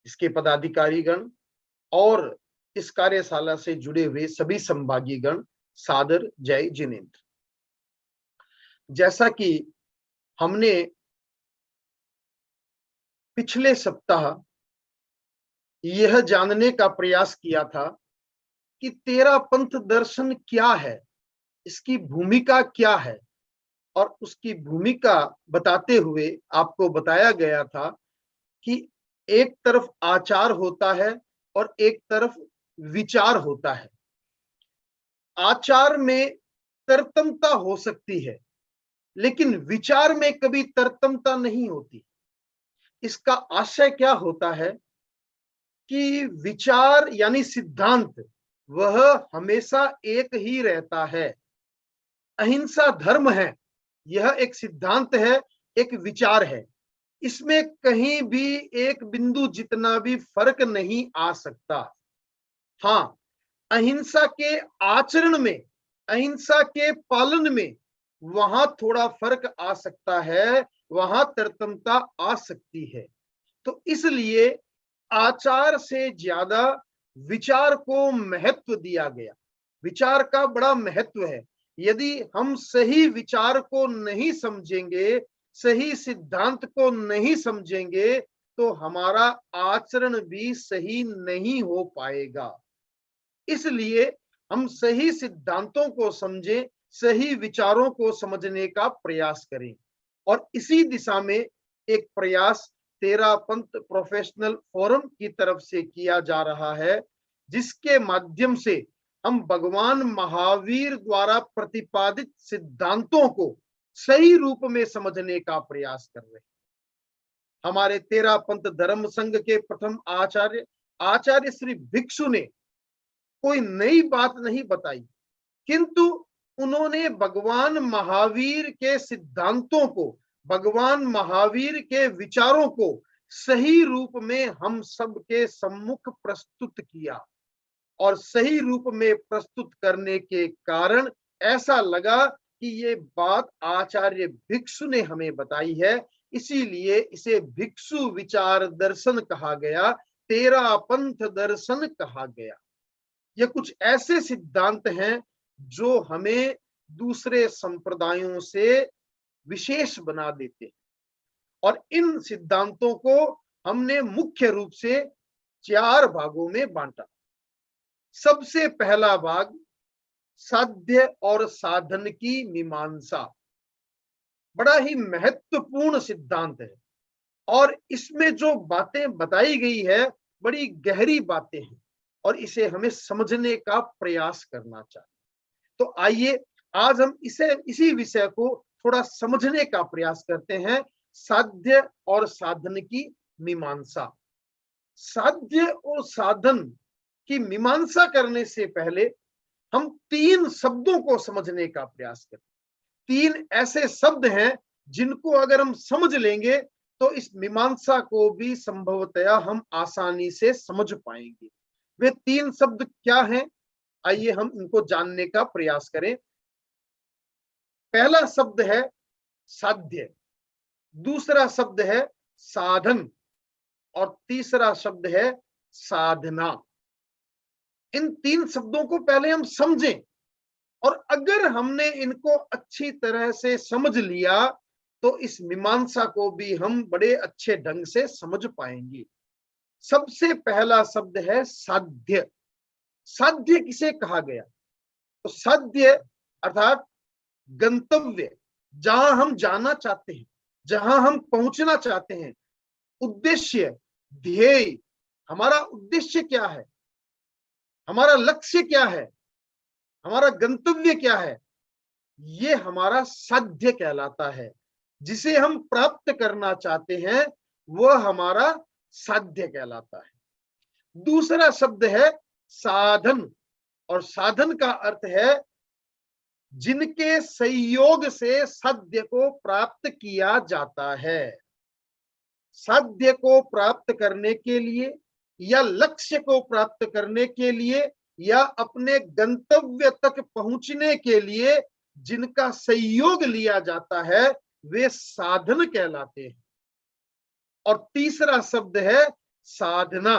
इसके पदाधिकारीगण और इस कार्यशाला से जुड़े हुए सभी संभागीगण सादर जय जिनेन्द्र। जैसा कि हमने पिछले सप्ताह यह जानने का प्रयास किया था कि तेरा पंथ दर्शन क्या है, इसकी भूमिका क्या है, और उसकी भूमिका बताते हुए आपको बताया गया था कि एक तरफ आचार होता है और एक तरफ विचार होता है। आचार में तरतमता हो सकती है, लेकिन विचार में कभी तरतमता नहीं होती। इसका आशय क्या होता है कि विचार यानी सिद्धांत वह हमेशा एक ही रहता है। अहिंसा धर्म है, यह एक सिद्धांत है, एक विचार है। इसमें कहीं भी एक बिंदु जितना भी फर्क नहीं आ सकता। हाँ, अहिंसा के आचरण में, अहिंसा के पालन में वहां थोड़ा फर्क आ सकता है, वहां तरतमता आ सकती है। तो इसलिए आचार से ज्यादा विचार को महत्व दिया गया। विचार का बड़ा महत्व है। यदि हम सही विचार को नहीं समझेंगे, सही सिद्धांत को नहीं समझेंगे, तो हमारा आचरण भी सही नहीं हो पाएगा। इसलिए हम सही सिद्धांतों को समझें, सही विचारों को समझने का प्रयास करें। और इसी दिशा में एक प्रयास तेरा पंथ प्रोफेशनल फोरम की तरफ से किया जा रहा है, जिसके माध्यम से हम भगवान महावीर द्वारा प्रतिपादित सिद्धांतों को सही रूप में समझने का प्रयास कर रहे हैं। हमारे तेरा पंथ धर्म संघ के प्रथम आचार्य श्री भिक्षु ने कोई नई बात नहीं बताई, किंतु उन्होंने भगवान महावीर के सिद्धांतों को, भगवान महावीर के विचारों को सही रूप में हम सबके सम्मुख प्रस्तुत किया। और सही रूप में प्रस्तुत करने के कारण ऐसा लगा कि ये बात आचार्य भिक्षु ने हमें बताई है, इसीलिए इसे भिक्षु विचार दर्शन कहा गया, तेरा पंथ दर्शन कहा गया। ये कुछ ऐसे सिद्धांत हैं जो हमें दूसरे संप्रदायों से विशेष बना देते हैं। और इन सिद्धांतों को हमने मुख्य रूप से 4 भागों में बांटा। सबसे पहला भाग साध्य और साधन की मीमांसा, बड़ा ही महत्वपूर्ण सिद्धांत है और इसमें जो बातें बताई गई है बड़ी गहरी बातें हैं और इसे हमें समझने का प्रयास करना चाहिए। तो आइए आज हम इसी विषय को थोड़ा समझने का प्रयास करते हैं, साध्य और साधन की मीमांसा। साध्य और साधन की मीमांसा करने से पहले हम 3 शब्दों को समझने का प्रयास करें। 3 ऐसे शब्द हैं जिनको अगर हम समझ लेंगे तो इस मीमांसा को भी संभवतया हम आसानी से समझ पाएंगे। वे 3 शब्द क्या हैं, आइए हम इनको जानने का प्रयास करें। पहला शब्द है साध्य, दूसरा शब्द है साधन और तीसरा शब्द है साधना। इन 3 शब्दों को पहले हम समझें और अगर हमने इनको अच्छी तरह से समझ लिया तो इस मीमांसा को भी हम बड़े अच्छे ढंग से समझ पाएंगे। सबसे पहला शब्द है साध्य। साध्य किसे कहा गया? तो साध्य अर्थात गंतव्य, जहां हम जाना चाहते हैं, जहां हम पहुंचना चाहते हैं। उद्देश्य, ध्येय, हमारा उद्देश्य क्या है, हमारा लक्ष्य क्या है, हमारा गंतव्य क्या है, ये हमारा साध्य कहलाता है। जिसे हम प्राप्त करना चाहते हैं वह हमारा साध्य कहलाता है। दूसरा शब्द है साधन और साधन का अर्थ है जिनके संयोग से साध्य को प्राप्त किया जाता है। साध्य को प्राप्त करने के लिए या लक्ष्य को प्राप्त करने के लिए या अपने गंतव्य तक पहुंचने के लिए जिनका सहयोग लिया जाता है वे साधन कहलाते हैं। और तीसरा शब्द है साधना।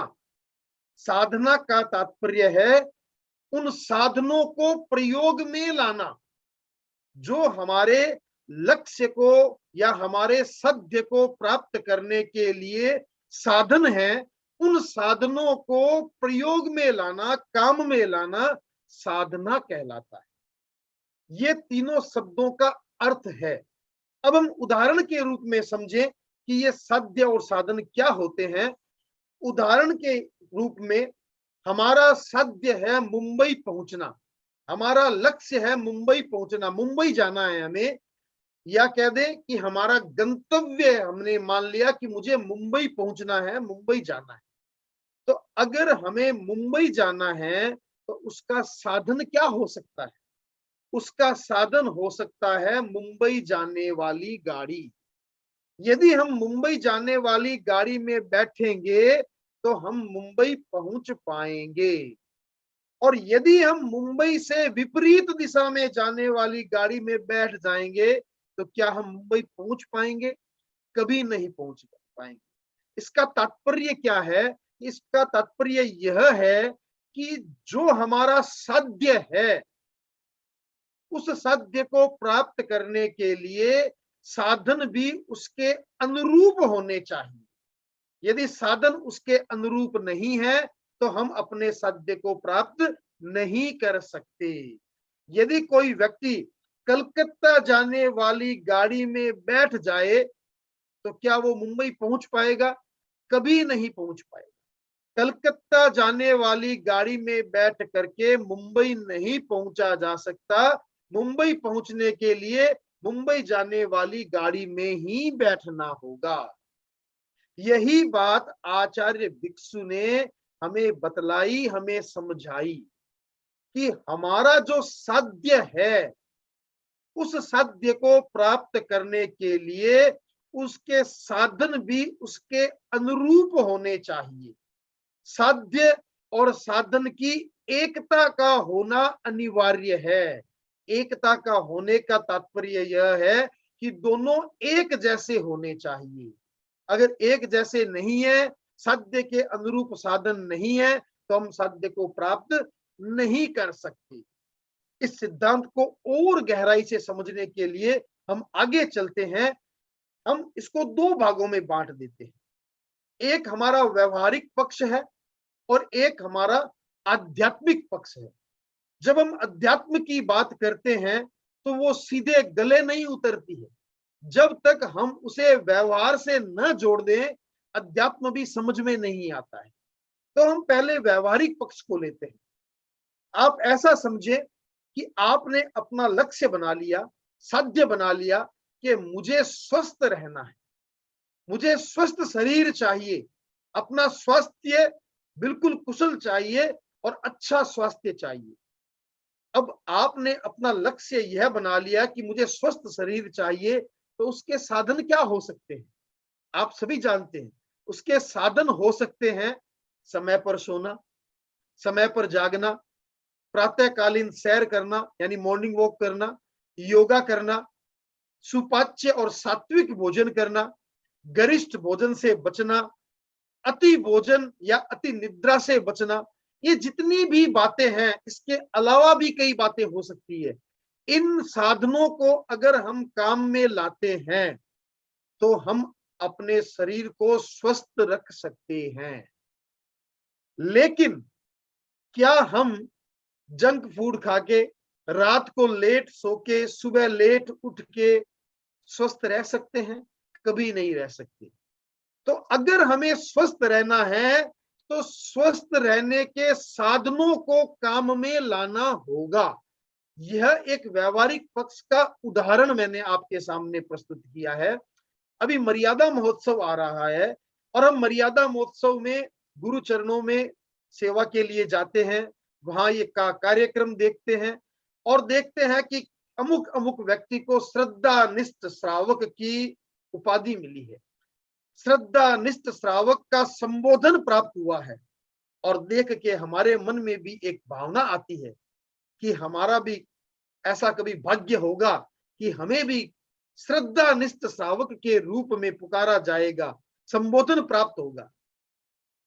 साधना का तात्पर्य है उन साधनों को प्रयोग में लाना जो हमारे लक्ष्य को या हमारे सत्य को प्राप्त करने के लिए साधन है। उन साधनों को प्रयोग में लाना, काम में लाना साधना कहलाता है। ये तीनों शब्दों का अर्थ है। अब हम उदाहरण के रूप में समझें कि ये साध्य और साधन क्या होते हैं। उदाहरण के रूप में हमारा साध्य है मुंबई पहुंचना, हमारा लक्ष्य है मुंबई पहुंचना, मुंबई जाना है हमें, या कह दें कि हमारा गंतव्य, हमने मान लिया कि मुझे मुंबई पहुंचना है, मुंबई जाना है। तो अगर हमें मुंबई जाना है तो उसका साधन क्या हो सकता है? उसका साधन हो सकता है मुंबई जाने वाली गाड़ी। यदि हम मुंबई जाने वाली गाड़ी में बैठेंगे तो हम मुंबई पहुंच पाएंगे। और यदि हम मुंबई से विपरीत दिशा में जाने वाली गाड़ी में बैठ जाएंगे तो क्या हम मुंबई पहुंच पाएंगे? कभी नहीं पहुंच पाएंगे। इसका तात्पर्य क्या है? इसका तात्पर्य यह है कि जो हमारा साध्य है उस साध्य को प्राप्त करने के लिए साधन भी उसके अनुरूप होने चाहिए। यदि साधन उसके अनुरूप नहीं है तो हम अपने साध्य को प्राप्त नहीं कर सकते। यदि कोई व्यक्ति कलकत्ता जाने वाली गाड़ी में बैठ जाए तो क्या वो मुंबई पहुंच पाएगा? कभी नहीं पहुंच पाएगा। कलकत्ता जाने वाली गाड़ी में बैठ करके मुंबई नहीं पहुंचा जा सकता। मुंबई पहुंचने के लिए मुंबई जाने वाली गाड़ी में ही बैठना होगा। यही बात आचार्य भिक्षु ने हमें बतलाई, हमें समझाई कि हमारा जो साध्य है उस साध्य को प्राप्त करने के लिए उसके साधन भी उसके अनुरूप होने चाहिए। साध्य और साधन की एकता का होना अनिवार्य है। एकता का होने का तात्पर्य यह है कि दोनों एक जैसे होने चाहिए। अगर एक जैसे नहीं है, साध्य के अनुरूप साधन नहीं है, तो हम साध्य को प्राप्त नहीं कर सकते। इस सिद्धांत को और गहराई से समझने के लिए हम आगे चलते हैं। हम इसको दो भागों में बांट देते हैं। एक हमारा व्यवहारिक पक्ष है और एक हमारा आध्यात्मिक पक्ष है। जब हम अध्यात्म की बात करते हैं तो वो सीधे गले नहीं उतरती है। जब तक हम उसे व्यवहार से न जोड़ दें, अध्यात्म भी समझ में नहीं आता है। तो हम पहले व्यवहारिक पक्ष को लेते हैं। आप ऐसा समझे कि आपने अपना लक्ष्य बना लिया, साध्य बना लिया कि मुझे स्वस्थ रहना है, मुझे स्वस्थ शरीर चाहिए, अपना स्वास्थ्य बिल्कुल कुशल चाहिए और अच्छा स्वास्थ्य चाहिए। अब आपने अपना लक्ष्य यह बना लिया कि मुझे स्वस्थ शरीर चाहिए, तो उसके साधन क्या हो सकते हैं? आप सभी जानते हैं। उसके साधन हो सकते हैं समय पर सोना, समय पर जागना, प्रातःकालीन सैर करना यानी मॉर्निंग वॉक करना, योगा करना, सुपाच्य और सात्विक भोजन करना, गरिष्ठ भोजन से बचना, अति भोजन या अति निद्रा से बचना। ये जितनी भी बातें हैं, इसके अलावा भी कई बातें हो सकती है। इन साधनों को अगर हम काम में लाते हैं तो हम अपने शरीर को स्वस्थ रख सकते हैं। लेकिन क्या हम जंक फूड खा के, रात को लेट सो के, सुबह लेट उठ के स्वस्थ रह सकते हैं? कभी नहीं रह सकते। तो अगर हमें स्वस्थ रहना है तो स्वस्थ रहने के साधनों को काम में लाना होगा। यह एक व्यवहारिक पक्ष का उदाहरण मैंने आपके सामने प्रस्तुत किया है। अभी मर्यादा महोत्सव आ रहा है और हम मर्यादा महोत्सव में गुरु चरणों में सेवा के लिए जाते हैं। वहां ये कार्यक्रम देखते हैं और देखते हैं कि अमुक अमुक व्यक्ति को श्रद्धानिष्ठ श्रावक की उपाधि मिली है, श्रद्धानिष्ठ श्रावक का संबोधन प्राप्त हुआ है। और देख के हमारे मन में भी एक भावना आती है कि हमारा भी ऐसा कभी भाग्य होगा कि हमें भी श्रद्धानिष्ठ श्रावक के रूप में पुकारा जाएगा, संबोधन प्राप्त होगा।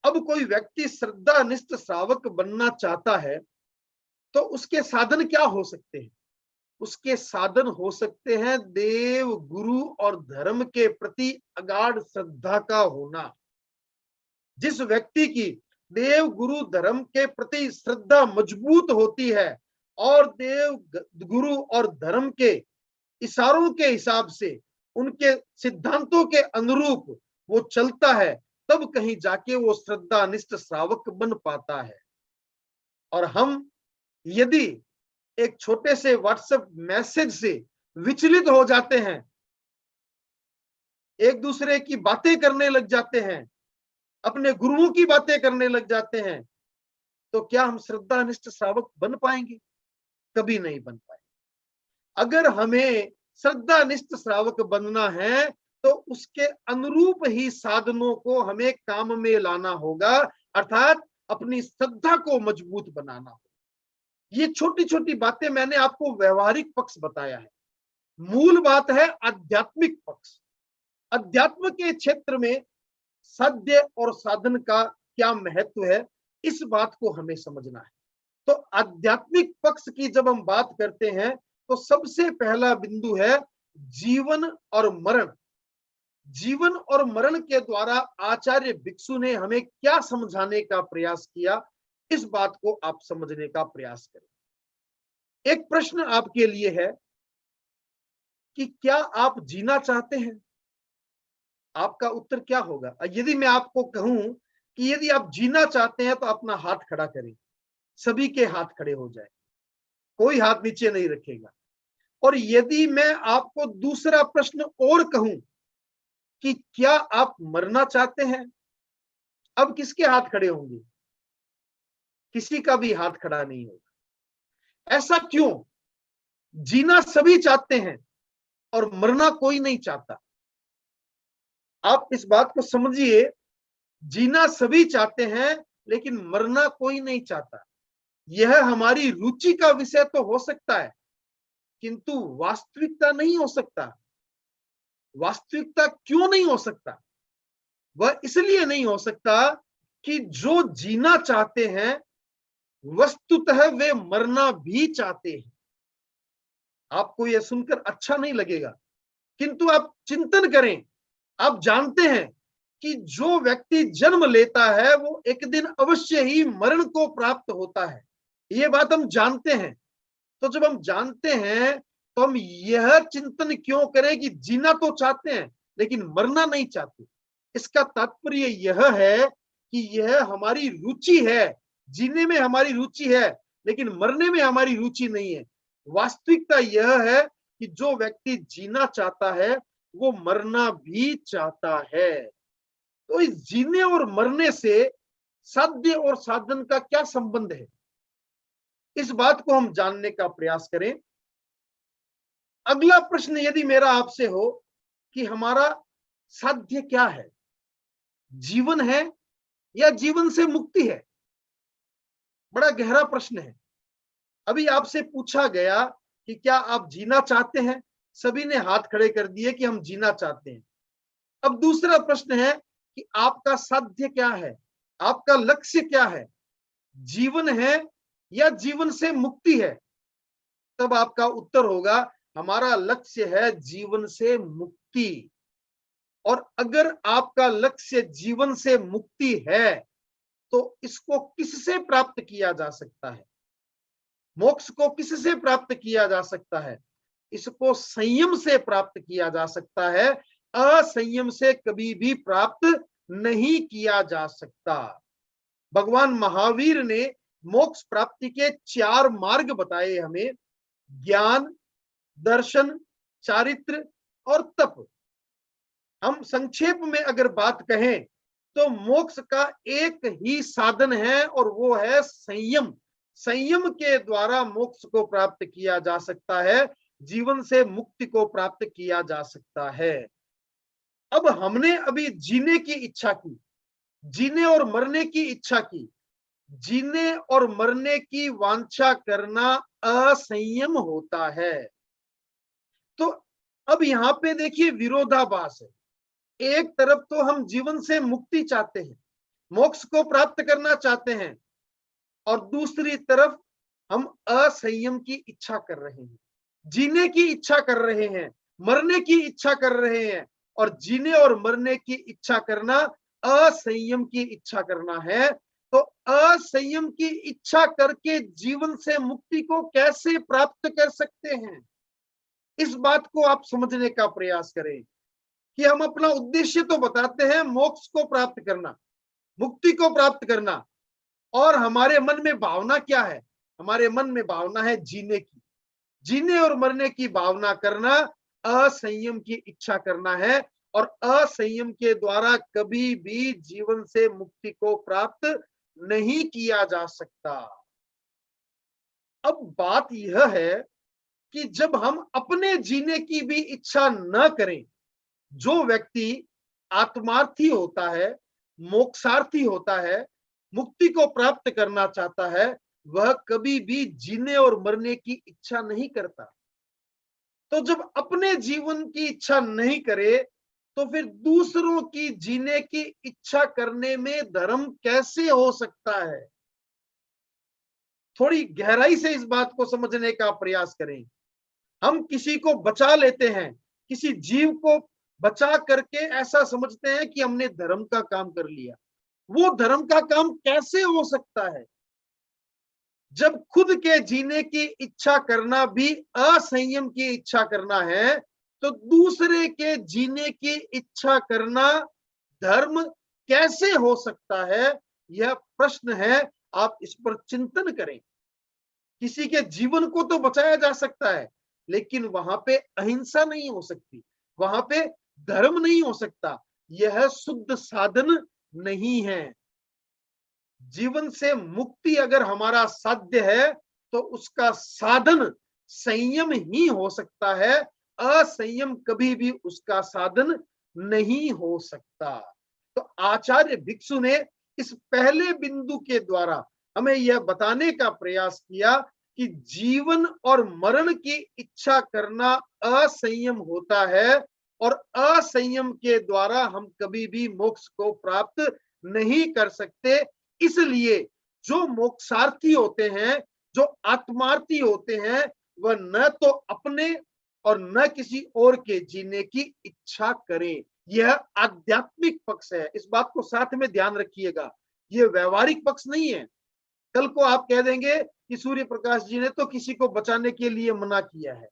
अब कोई व्यक्ति श्रद्धानिष्ठ श्रावक बनना चाहता है तो उसके साधन क्या हो सकते हैं? उसके साधन हो सकते हैं देव, गुरु और धर्म के प्रति अगाध श्रद्धा का होना। जिस व्यक्ति की देव, गुरु, धर्म के प्रति श्रद्धा मजबूत होती है और देव, गुरु और धर्म के इशारों के हिसाब से, उनके सिद्धांतों के अनुरूप वो चलता है, तब कहीं जाके वो श्रद्धानिष्ठ श्रावक बन पाता है। और हम यदि एक छोटे से व्हाट्सएप मैसेज से विचलित हो जाते हैं, एक दूसरे की बातें करने लग जाते हैं, अपने गुरुओं की बातें करने लग जाते हैं, तो क्या हम श्रद्धानिष्ठ श्रावक बन पाएंगे? कभी नहीं बन पाएंगे। अगर हमें श्रद्धानिष्ठ श्रावक बनना है तो उसके अनुरूप ही साधनों को हमें काम में लाना होगा, अर्थात अपनी श्रद्धा को मजबूत बनाना होगा। ये छोटी छोटी बातें मैंने आपको व्यवहारिक पक्ष बताया है। मूल बात है आध्यात्मिक पक्ष। अध्यात्म के क्षेत्र में साध्य और साधन का क्या महत्व है, इस बात को हमें समझना है। तो आध्यात्मिक पक्ष की जब हम बात करते हैं तो सबसे पहला बिंदु है जीवन और मरण। जीवन और मरण के द्वारा आचार्य भिक्षु ने हमें क्या समझाने का प्रयास किया, इस बात को आप समझने का प्रयास करें। एक प्रश्न आपके लिए है कि क्या आप जीना चाहते हैं? आपका उत्तर क्या होगा? यदि मैं आपको कहूं कि यदि आप जीना चाहते हैं तो अपना हाथ खड़ा करें, सभी के हाथ खड़े हो जाए, कोई हाथ नीचे नहीं रखेगा। और यदि मैं आपको दूसरा प्रश्न और कहूं कि क्या आप मरना चाहते हैं, अब किसके हाथ खड़े होंगे? किसी का भी हाथ खड़ा नहीं होगा। ऐसा क्यों? जीना सभी चाहते हैं और मरना कोई नहीं चाहता। आप इस बात को समझिए, जीना सभी चाहते हैं लेकिन मरना कोई नहीं चाहता। यह हमारी रुचि का विषय तो हो सकता है किंतु वास्तविकता नहीं हो सकता। वास्तविकता क्यों नहीं हो सकता? वह इसलिए नहीं हो सकता कि जो जीना चाहते हैं वस्तुतः वे मरना भी चाहते हैं। आपको यह सुनकर अच्छा नहीं लगेगा, किंतु आप चिंतन करें। आप जानते हैं कि जो व्यक्ति जन्म लेता है वो एक दिन अवश्य ही मरण को प्राप्त होता है। ये बात हम जानते हैं। तो जब हम जानते हैं तो हम यह चिंतन क्यों करें कि जीना तो चाहते हैं लेकिन मरना नहीं चाहते? इसका तात्पर्य यह है कि यह हमारी रुचि है, जीने में हमारी रुचि है लेकिन मरने में हमारी रुचि नहीं है। वास्तविकता यह है कि जो व्यक्ति जीना चाहता है वो मरना भी चाहता है। तो इस जीने और मरने से साध्य और साधन का क्या संबंध है, इस बात को हम जानने का प्रयास करें। अगला प्रश्न यदि मेरा आपसे हो कि हमारा साध्य क्या है, जीवन है या जीवन से मुक्ति है? बड़ा गहरा प्रश्न है। अभी आपसे पूछा गया कि क्या आप जीना चाहते हैं, सभी ने हाथ खड़े कर दिए कि हम जीना चाहते हैं। अब दूसरा प्रश्न है कि आपका साध्य क्या है, आपका लक्ष्य क्या है, जीवन है या जीवन से मुक्ति है? तब आपका उत्तर होगा हमारा लक्ष्य है जीवन से मुक्ति। और अगर आपका लक्ष्य जीवन से मुक्ति है तो इसको किससे प्राप्त किया जा सकता है? मोक्ष को किससे प्राप्त किया जा सकता है? इसको संयम से प्राप्त किया जा सकता है, असंयम से कभी भी प्राप्त नहीं किया जा सकता। भगवान महावीर ने मोक्ष प्राप्ति के 4 मार्ग बताए हमें: ज्ञान, दर्शन, चारित्र और तप। हम संक्षेप में अगर बात कहें तो मोक्ष का एक ही साधन है और वो है संयम। संयम के द्वारा मोक्ष को प्राप्त किया जा सकता है, जीवन से मुक्ति को प्राप्त किया जा सकता है। अब हमने अभी जीने की इच्छा की, जीने और मरने की इच्छा की। जीने और मरने की वांछा करना असंयम होता है। तो अब यहां पे देखिए विरोधाभास है। एक तरफ तो हम जीवन से मुक्ति चाहते हैं, मोक्ष को प्राप्त करना चाहते हैं और दूसरी तरफ हम असंयम की इच्छा कर रहे हैं, जीने की इच्छा कर रहे हैं, मरने की इच्छा कर रहे हैं। और जीने और मरने की इच्छा करना असंयम की इच्छा करना है। तो असंयम की इच्छा करके जीवन से मुक्ति को कैसे प्राप्त कर सकते हैं, इस बात को आप समझने का प्रयास करें कि हम अपना उद्देश्य तो बताते हैं मोक्ष को प्राप्त करना, मुक्ति को प्राप्त करना, और हमारे मन में भावना क्या है? हमारे मन में भावना है जीने की, जीने और मरने की भावना करना असंयम की इच्छा करना है। और असंयम के द्वारा कभी भी जीवन से मुक्ति को प्राप्त नहीं किया जा सकता। अब बात यह है कि जब हम अपने जीने की भी इच्छा न करें, जो व्यक्ति आत्मार्थी होता है, मोक्षार्थी होता है, मुक्ति को प्राप्त करना चाहता है, वह कभी भी जीने और मरने की इच्छा नहीं करता। तो जब अपने जीवन की इच्छा नहीं करे तो फिर दूसरों की जीने की इच्छा करने में धर्म कैसे हो सकता है? थोड़ी गहराई से इस बात को समझने का प्रयास करें। हम किसी को बचा लेते हैं, किसी जीव को बचा करके ऐसा समझते हैं कि हमने धर्म का काम कर लिया। वो धर्म का काम कैसे हो सकता है जब खुद के जीने की इच्छा करना भी असंयम की इच्छा करना है? तो दूसरे के जीने की इच्छा करना धर्म कैसे हो सकता है? यह प्रश्न है, आप इस पर चिंतन करें। किसी के जीवन को तो बचाया जा सकता है, लेकिन वहां पे अहिंसा नहीं हो सकती, वहां पे धर्म नहीं हो सकता। यह शुद्ध साधन नहीं है। जीवन से मुक्ति अगर हमारा साध्य है तो उसका साधन संयम ही हो सकता है, असंयम कभी भी उसका साधन नहीं हो सकता। तो आचार्य भिक्षु ने इस पहले बिंदु के द्वारा हमें यह बताने का प्रयास किया कि जीवन और मरण की इच्छा करना असंयम होता है और असंयम के द्वारा हम कभी भी मोक्ष को प्राप्त नहीं कर सकते। इसलिए जो मोक्षार्थी होते हैं, जो आत्मार्थी होते हैं, वह न तो अपने और न किसी और के जीने की इच्छा करें। यह आध्यात्मिक पक्ष है, इस बात को साथ में ध्यान रखिएगा। यह व्यवहारिक पक्ष नहीं है। कल को आप कह देंगे कि सूर्य प्रकाश जी ने तो किसी को बचाने के लिए मना किया है।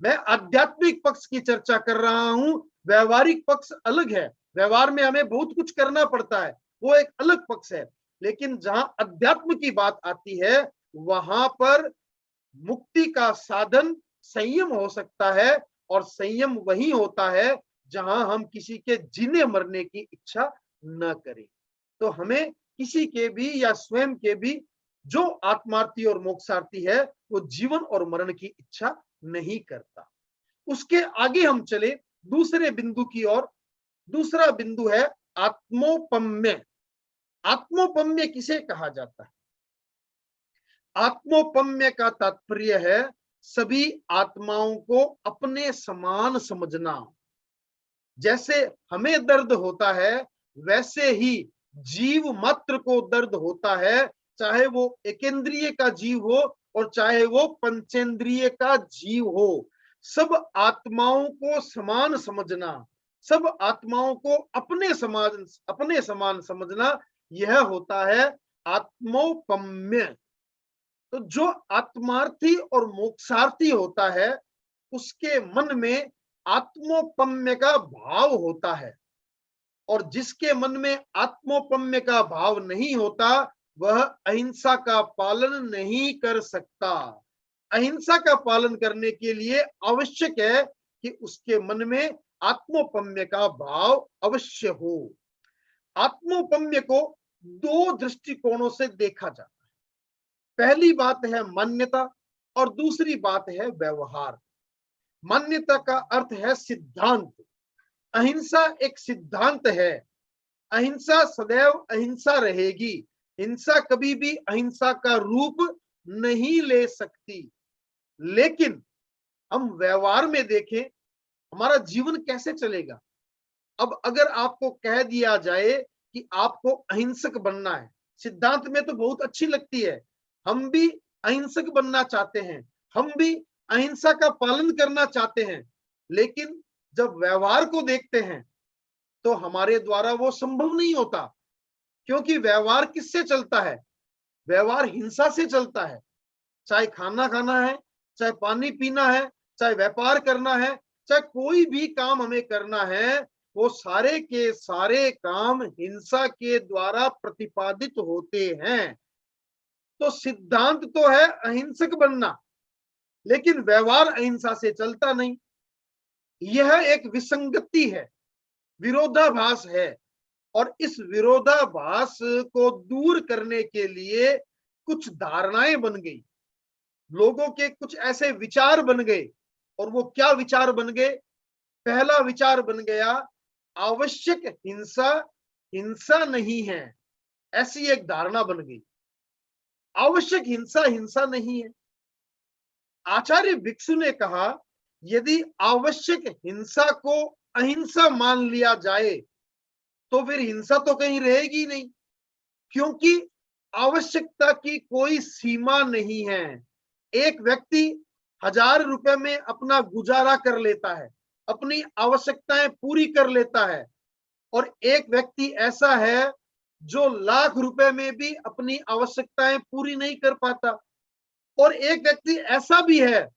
मैं आध्यात्मिक पक्ष की चर्चा कर रहा हूं, व्यवहारिक पक्ष अलग है। व्यवहार में हमें बहुत कुछ करना पड़ता है, वो एक अलग पक्ष है। लेकिन जहां अध्यात्म की बात आती है, वहां पर मुक्ति का साधन संयम हो सकता है, और संयम वही होता है जहां हम किसी के जीने मरने की इच्छा न करें। तो हमें किसी के भी या स्वयं के भी जो आत्मार्थी और मोक्षार्थी है, वो जीवन और मरण की इच्छा नहीं करता। उसके आगे हम चले दूसरे बिंदु की ओर। दूसरा बिंदु है आत्मोपम्य। आत्मोपम्य किसे कहा जाता है? आत्मोपम्य का तात्पर्य है सभी आत्माओं को अपने समान समझना। जैसे हमें दर्द होता है, वैसे ही जीव मात्र को दर्द होता है, चाहे वो एकेंद्रिय का जीव हो और चाहे वो पंचेंद्रिय का जीव हो। सब आत्माओं को समान समझना, सब आत्माओं को अपने समान समझना, यह होता है आत्मोपम्य। तो जो आत्मार्थी और मोक्षार्थी होता है, उसके मन में आत्मोपम्य का भाव होता है। और जिसके मन में आत्मोपम्य का भाव नहीं होता, वह अहिंसा का पालन नहीं कर सकता। अहिंसा का पालन करने के लिए आवश्यक है कि उसके मन में आत्मोपम्य का भाव अवश्य हो। आत्मोपम्य को दो दृष्टिकोणों से देखा जाता है। पहली बात है मान्यता और दूसरी बात है व्यवहार। मान्यता का अर्थ है सिद्धांत। अहिंसा एक सिद्धांत है। अहिंसा सदैव अहिंसा रहेगी। हिंसा कभी भी अहिंसा का रूप नहीं ले सकती। लेकिन हम व्यवहार में देखें, हमारा जीवन कैसे चलेगा? अब अगर आपको कह दिया जाए कि आपको अहिंसक बनना है। सिद्धांत में तो बहुत अच्छी लगती है, हम भी अहिंसक बनना चाहते हैं, हम भी अहिंसा का पालन करना चाहते हैं, लेकिन जब व्यवहार को देखते हैं तो हमारे द्वारा वो संभव नहीं होता। क्योंकि व्यवहार किससे चलता है? व्यवहार हिंसा से चलता है। चाहे खाना खाना है, चाहे पानी पीना है, चाहे व्यापार करना है, चाहे कोई भी काम हमें करना है, वो सारे के सारे काम हिंसा के द्वारा प्रतिपादित होते हैं। तो सिद्धांत तो है अहिंसक बनना, लेकिन व्यवहार अहिंसा से चलता नहीं। यह एक विसंगति है, विरोधाभास है। और इस विरोधाभास को दूर करने के लिए कुछ धारणाएं बन गई, लोगों के कुछ ऐसे विचार बन गए। और वो क्या विचार बन गए? पहला विचार बन गया, आवश्यक हिंसा हिंसा नहीं है। ऐसी एक धारणा बन गई, आवश्यक हिंसा हिंसा नहीं है। आचार्य भिक्षु ने कहा, यदि आवश्यक हिंसा को अहिंसा मान लिया जाए तो फिर हिंसा तो कहीं रहेगी नहीं, क्योंकि आवश्यकता की कोई सीमा नहीं है। एक व्यक्ति 1000 रुपए में अपना गुजारा कर लेता है, अपनी आवश्यकताएं पूरी कर लेता है। और एक व्यक्ति ऐसा है जो लाख रुपए में भी अपनी आवश्यकताएं पूरी नहीं कर पाता। और एक व्यक्ति ऐसा भी है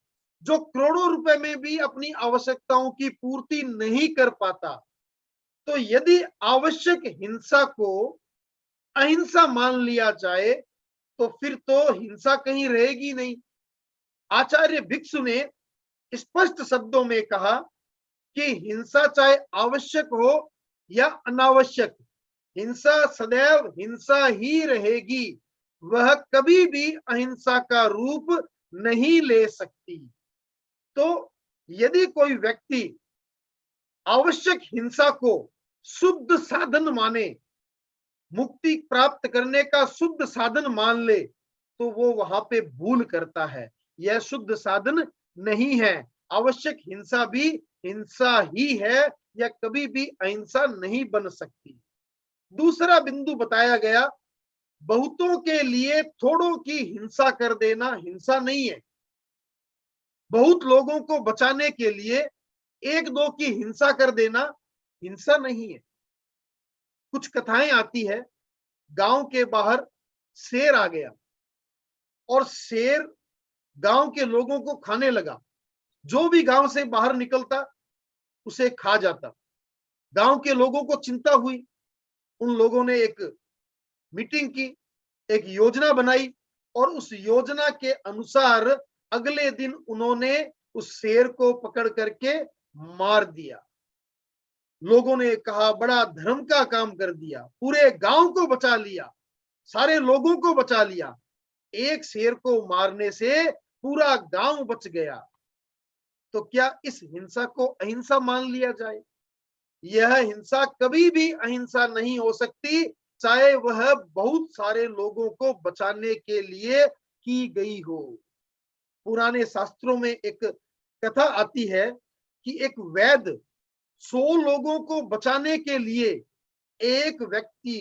जो करोड़ों रुपए में भी अपनी आवश्यकताओं की पूर्ति नहीं कर पाता। तो यदि आवश्यक हिंसा को अहिंसा मान लिया जाए तो फिर तो हिंसा कहीं रहेगी नहीं। आचार्य भिक्षु ने स्पष्ट शब्दों में कहा कि हिंसा चाहे आवश्यक हो या अनावश्यक, हिंसा सदैव हिंसा ही रहेगी, वह कभी भी अहिंसा का रूप नहीं ले सकती। तो यदि कोई व्यक्ति आवश्यक हिंसा को शुद्ध साधन माने, मुक्ति प्राप्त करने का शुद्ध साधन मान ले, तो वो वहां पे भूल करता है। यह शुद्ध साधन नहीं है। आवश्यक हिंसा भी हिंसा ही है, यह कभी भी अहिंसा नहीं बन सकती। दूसरा बिंदु बताया गया, बहुतों के लिए थोड़ों की हिंसा कर देना हिंसा नहीं है। बहुत लोगों को बचाने के लिए एक दो की हिंसा कर देना हिंसा नहीं है। कुछ कथाएं आती है, गांव के बाहर शेर आ गया और शेर गांव के लोगों को खाने लगा। जो भी गांव से बाहर निकलता उसे खा जाता। गांव के लोगों को चिंता हुई, उन लोगों ने एक मीटिंग की, एक योजना बनाई और उस योजना के अनुसार अगले दिन उन्होंने उस शेर को पकड़ करके मार दिया। लोगों ने कहा बड़ा धर्म का काम कर दिया, पूरे गांव को बचा लिया, सारे लोगों को बचा लिया। एक शेर को मारने से पूरा गांव बच गया। तो क्या इस हिंसा को अहिंसा मान लिया जाए? यह हिंसा कभी भी अहिंसा नहीं हो सकती, चाहे वह बहुत सारे लोगों को बचाने के लिए की गई हो। पुराने शास्त्रों में एक कथा आती है कि एक वैद्य 100 लोगों को बचाने के लिए एक व्यक्ति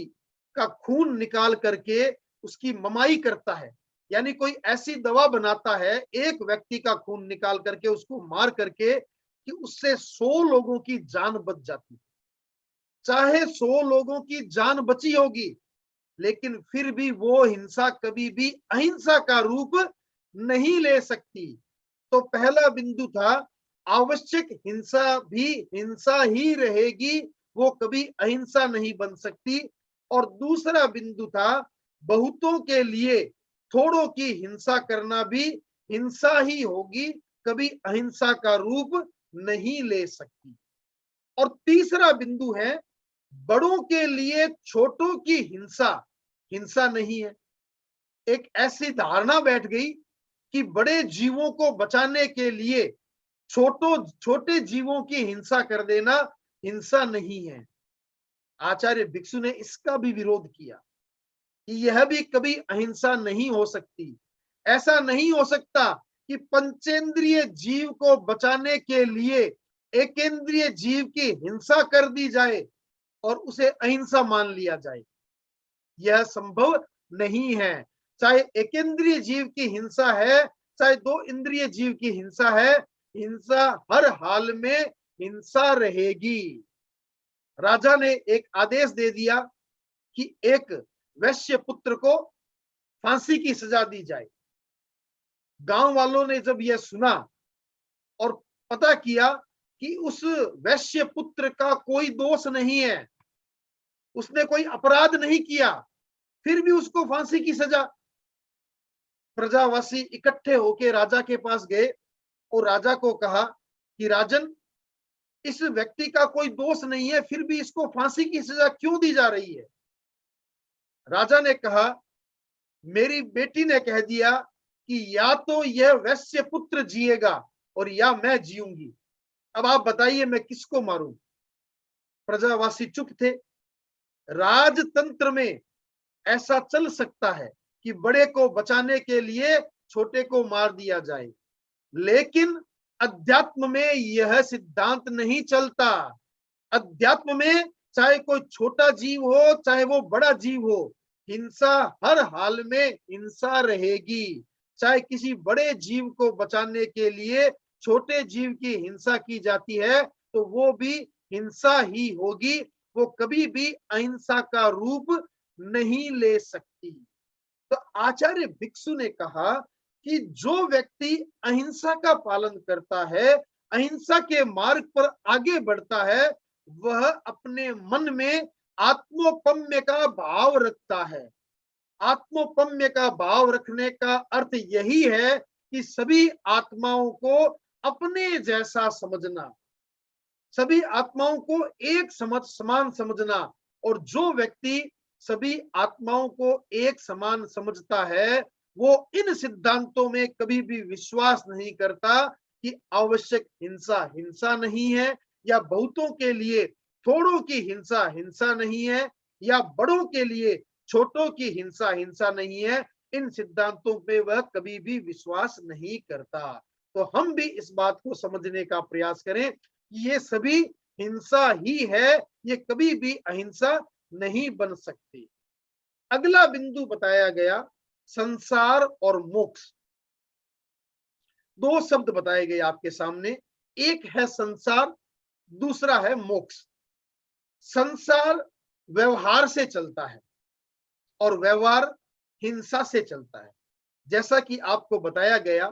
का खून निकाल करके उसकी ममाई करता है। यानी कोई ऐसी दवा बनाता है, एक व्यक्ति का खून निकाल करके उसको मार करके, कि उससे 100 लोगों की जान बच जाती। चाहे 100 लोगों की जान बची होगी, लेकिन फिर भी वो हिंसा कभी भी अहिंसा का रूप नहीं ले सकती। तो पहला बिंदु था, आवश्यक हिंसा भी हिंसा ही रहेगी, वो कभी अहिंसा नहीं बन सकती। और दूसरा बिंदु था, बहुतों के लिए थोड़ों की हिंसा करना भी हिंसा ही होगी, कभी अहिंसा का रूप नहीं ले सकती। और तीसरा बिंदु है, बड़ों के लिए छोटों की हिंसा हिंसा नहीं है। एक ऐसी धारणा बैठ गई कि बड़े जीवों को बचाने के लिए छोटे जीवों की हिंसा कर देना हिंसा नहीं है। आचार्य भिक्षु ने इसका भी विरोध किया कि यह भी कभी अहिंसा नहीं हो सकती। ऐसा नहीं हो सकता कि पंचेंद्रिय जीव को बचाने के लिए एकेंद्रिय जीव की हिंसा कर दी जाए और उसे अहिंसा मान लिया जाए, यह संभव नहीं है। चाहे एकेंद्रीय जीव की हिंसा है, चाहे दो इंद्रिय जीव की हिंसा है, हिंसा हर हाल में हिंसा रहेगी। राजा ने एक आदेश दे दिया कि एक वैश्य पुत्र को फांसी की सजा दी जाए। गांव वालों ने जब यह सुना और पता किया कि उस वैश्य पुत्र का कोई दोष नहीं है, उसने कोई अपराध नहीं किया, फिर भी उसको फांसी की सजा। प्रजावासी इकट्ठे होकर राजा के पास गए और राजा को कहा कि राजन, इस व्यक्ति का कोई दोष नहीं है, फिर भी इसको फांसी की सजा क्यों दी जा रही है? राजा ने कहा, मेरी बेटी ने कह दिया कि या तो यह वैश्य पुत्र जिएगा और या मैं जीऊंगी। अब आप बताइए मैं किसको मारूं? प्रजावासी चुप थे। राजतंत्र में ऐसा चल सकता है कि बड़े को बचाने के लिए छोटे को मार दिया जाए, लेकिन अध्यात्म में यह सिद्धांत नहीं चलता। अध्यात्म में चाहे कोई छोटा जीव हो, चाहे वो बड़ा जीव हो, हिंसा हर हाल में हिंसा रहेगी। चाहे किसी बड़े जीव को बचाने के लिए छोटे जीव की हिंसा की जाती है तो वो भी हिंसा ही होगी, वो कभी भी अहिंसा का रूप नहीं ले सकती। तो आचार्य भिक्षु ने कहा कि जो व्यक्ति अहिंसा का पालन करता है, अहिंसा के मार्ग पर आगे बढ़ता है, वह अपने मन में आत्मोपम्य का भाव रखता है। आत्मोपम्य का भाव रखने का अर्थ यही है कि सभी आत्माओं को अपने जैसा समझना, सभी आत्माओं को एक समान समझना। और जो व्यक्ति सभी आत्माओं को एक समान समझता है, वो इन सिद्धांतों में कभी भी विश्वास नहीं करता कि आवश्यक हिंसा हिंसा नहीं है, या बहुतों के लिए थोड़ों की हिंसा हिंसा नहीं है, या बड़ों के लिए छोटों की हिंसा हिंसा नहीं है। इन सिद्धांतों पे वह कभी भी विश्वास नहीं करता। तो हम भी इस बात को समझने का प्रयास करें कि ये सभी हिंसा ही है, ये कभी भी अहिंसा नहीं बन सकती। अगला बिंदु बताया गया संसार और मोक्ष। दो शब्द बताए गए आपके सामने, एक है संसार, दूसरा है मोक्ष। संसार व्यवहार से चलता है और व्यवहार हिंसा से चलता है। जैसा कि आपको बताया गया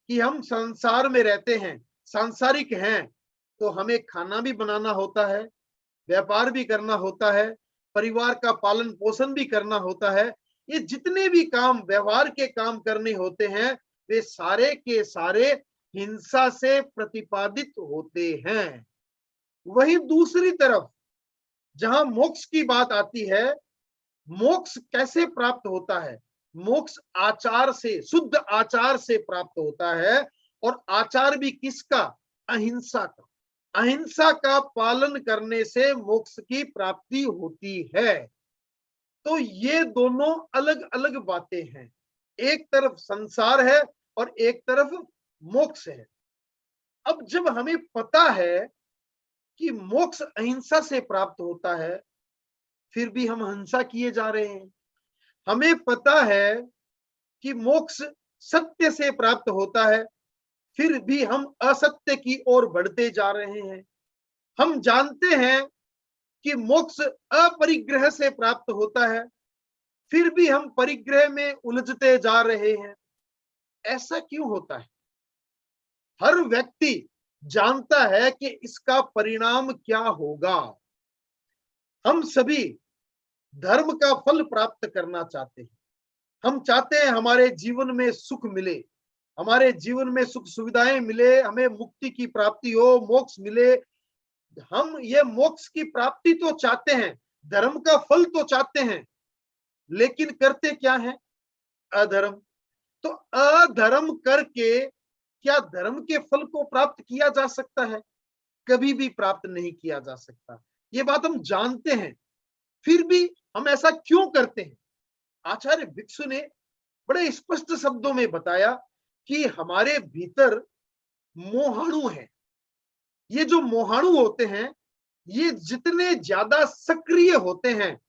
कि हम संसार में रहते हैं, सांसारिक हैं, तो हमें खाना भी बनाना होता है, व्यापार भी करना होता है, परिवार का पालन पोषण भी करना होता है। ये जितने भी काम व्यवहार के काम करने होते हैं, वे सारे के सारे हिंसा से प्रतिपादित होते हैं। वहीं दूसरी तरफ जहां मोक्ष की बात आती है, मोक्ष कैसे प्राप्त होता है? मोक्ष आचार से, शुद्ध आचार से प्राप्त होता है। और आचार भी किसका? अहिंसा का। अहिंसा का पालन करने से मोक्ष की प्राप्ति होती है। तो ये दोनों अलग अलग बातें हैं। एक तरफ संसार है और एक तरफ मोक्ष है। अब जब हमें पता है कि मोक्ष अहिंसा से प्राप्त होता है, फिर भी हम हिंसा किए जा रहे हैं। हमें पता है कि मोक्ष सत्य से प्राप्त होता है, फिर भी हम असत्य की ओर बढ़ते जा रहे हैं। हम जानते हैं कि मोक्ष अपरिग्रह से प्राप्त होता है, फिर भी हम परिग्रह में उलझते जा रहे हैं। ऐसा क्यों होता है? हर व्यक्ति जानता है कि इसका परिणाम क्या होगा। हम सभी धर्म का फल प्राप्त करना चाहते हैं। हम चाहते हैं हमारे जीवन में सुख मिले, हमारे जीवन में सुख सुविधाएं मिले, हमें मुक्ति की प्राप्ति हो, मोक्ष मिले। हम ये मोक्ष की प्राप्ति तो चाहते हैं, धर्म का फल तो चाहते हैं, लेकिन करते क्या है? अधर्म। तो अधर्म करके क्या धर्म के फल को प्राप्त किया जा सकता है? कभी भी प्राप्त नहीं किया जा सकता। ये बात हम जानते हैं, फिर भी हम ऐसा क्यों करते हैं? आचार्य भिक्षु ने बड़े स्पष्ट शब्दों में बताया कि हमारे भीतर मोहाणु है। ये जो मोहाणु होते हैं, ये जितने ज्यादा सक्रिय होते हैं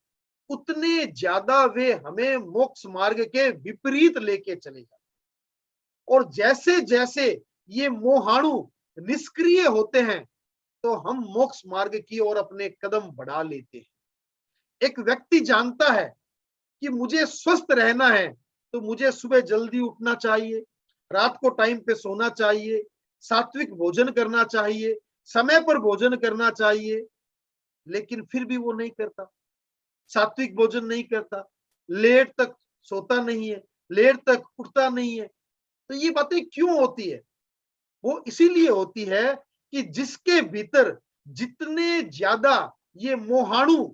उतने ज्यादा वे हमें मोक्ष मार्ग के विपरीत लेके चले जाते, और जैसे जैसे ये मोहाणु निष्क्रिय होते हैं तो हम मोक्ष मार्ग की ओर अपने कदम बढ़ा लेते हैं। एक व्यक्ति जानता है कि मुझे स्वस्थ रहना है तो मुझे सुबह जल्दी उठना चाहिए, रात को टाइम पे सोना चाहिए, सात्विक भोजन करना चाहिए, समय पर भोजन करना चाहिए, लेकिन फिर भी वो नहीं करता, सात्विक भोजन नहीं करता, लेट तक सोता नहीं है, लेट तक उठता नहीं है। तो ये बातें क्यों होती है? वो इसीलिए होती है कि जिसके भीतर जितने ज्यादा ये मोहाणु,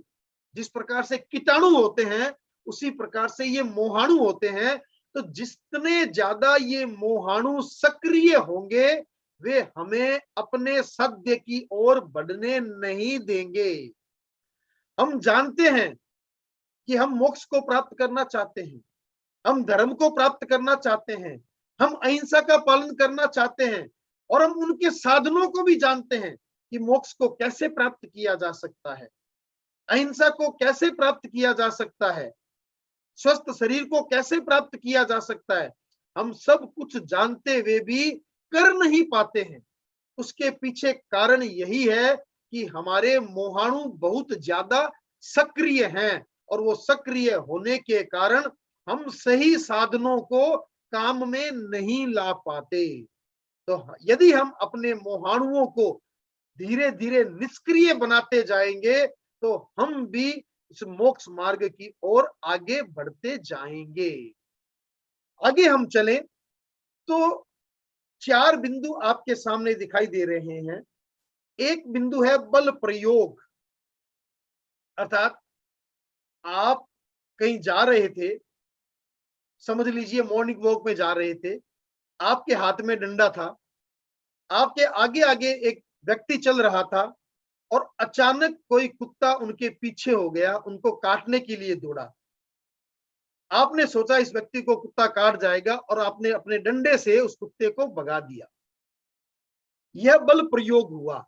जिस प्रकार से कीटाणु होते हैं उसी प्रकार से ये मोहाणु होते हैं, तो जितने ज्यादा ये मोहाणु सक्रिय होंगे वे हमें अपने सत्य की ओर बढ़ने नहीं देंगे। हम जानते हैं कि हम मोक्ष को प्राप्त करना चाहते हैं, हम धर्म को प्राप्त करना चाहते हैं, हम अहिंसा का पालन करना चाहते हैं, और हम उनके साधनों को भी जानते हैं कि मोक्ष को कैसे प्राप्त किया जा सकता है, अहिंसा को कैसे प्राप्त किया जा सकता है, स्वस्थ शरीर को कैसे प्राप्त किया जा सकता है। हम सब कुछ जानते हुए भी कर नहीं पाते हैं। उसके पीछे कारण यही है कि हमारे मोहाणु बहुत ज्यादा सक्रिय हैं, और वो सक्रिय होने के कारण हम सही साधनों को काम में नहीं ला पाते। तो यदि हम अपने मोहाणुओं को धीरे धीरे निष्क्रिय बनाते जाएंगे तो हम भी इस मोक्ष मार्ग की ओर आगे बढ़ते जाएंगे। आगे हम चलें तो 4 बिंदु आपके सामने दिखाई दे रहे हैं। एक बिंदु है बल प्रयोग, अर्थात आप कहीं जा रहे थे, समझ लीजिए मॉर्निंग वॉक में जा रहे थे, आपके हाथ में डंडा था, आपके आगे आगे एक व्यक्ति चल रहा था और अचानक कोई कुत्ता उनके पीछे हो गया, उनको काटने के लिए दौड़ा। आपने सोचा इस व्यक्ति को कुत्ता काट जाएगा और आपने अपने डंडे से उस कुत्ते को भगा दिया। यह बल प्रयोग हुआ।